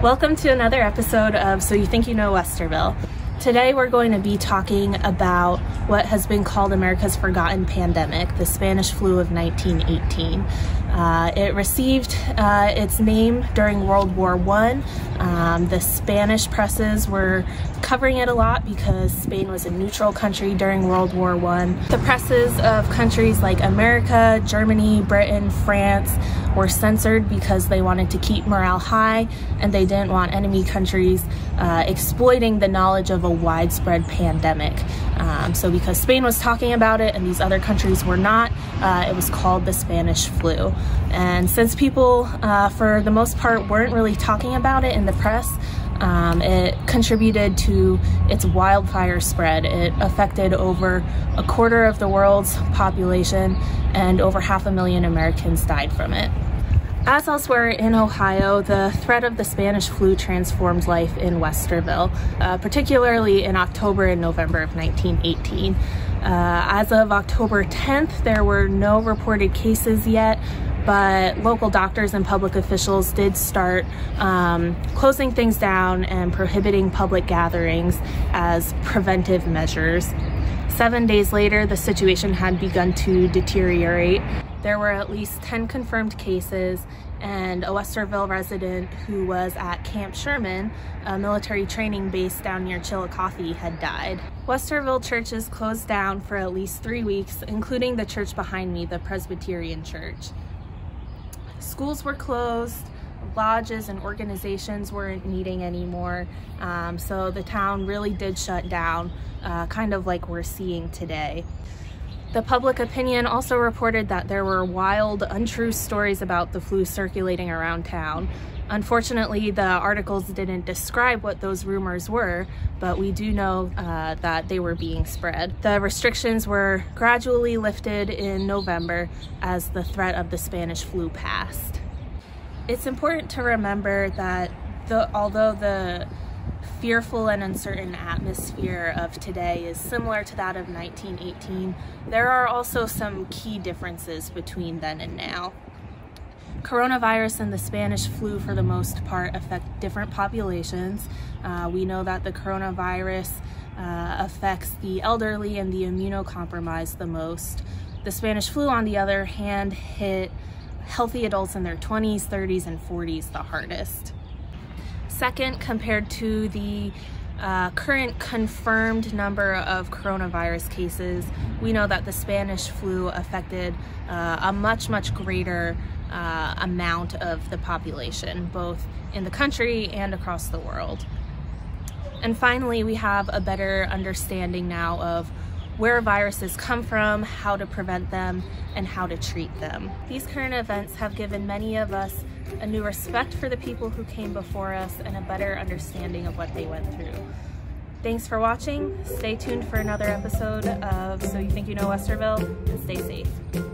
Welcome to another episode of So You Think You Know Westerville. Today we're going to be talking about what has been called America's forgotten pandemic, the Spanish flu of 1918. It received its name during World War I. The Spanish presses were covering it a lot because Spain was a neutral country during World War I. The presses of countries like America, Germany, Britain, France were censored because they wanted to keep morale high and they didn't want enemy countries exploiting the knowledge of a widespread pandemic. So because Spain was talking about it and these other countries were not, it was called the Spanish flu. And since people, for the most part, weren't really talking about it in the press, it contributed to its wildfire spread. It affected over a quarter of the world's population and over 500,000 Americans died from it. As elsewhere in Ohio, the threat of the Spanish flu transformed life in Westerville, particularly in October and November of 1918. As of October 10th, there were no reported cases yet, but local doctors and public officials did start closing things down and prohibiting public gatherings as preventive measures. 7 days later, the situation had begun to deteriorate. There were at least 10 confirmed cases, and a Westerville resident who was at Camp Sherman, a military training base down near Chillicothe, had died. Westerville churches closed down for at least 3 weeks, including the church behind me, the Presbyterian Church. Schools were closed, lodges and organizations weren't meeting anymore, so the town really did shut down, kind of like we're seeing today. The public opinion also reported that there were wild, untrue stories about the flu circulating around town. Unfortunately, the articles didn't describe what those rumors were, but we do know that they were being spread. The restrictions were gradually lifted in November as the threat of the Spanish flu passed. It's important to remember that although the fearful and uncertain atmosphere of today is similar to that of 1918, there are also some key differences between then and now. Coronavirus and the Spanish flu, for the most part, affect different populations. We know that the coronavirus affects the elderly and the immunocompromised the most. The Spanish flu, on the other hand, hit healthy adults in their 20s, 30s, and 40s the hardest. Second, compared to the current confirmed number of coronavirus cases, we know that the Spanish flu affected a much greater amount of the population, both in the country and across the world. And finally, we have a better understanding now of where viruses come from, how to prevent them, and how to treat them. These current events have given many of us a new respect for the people who came before us and a better understanding of what they went through. Thanks for watching. Stay tuned for another episode of So You Think You Know Westerville, and stay safe.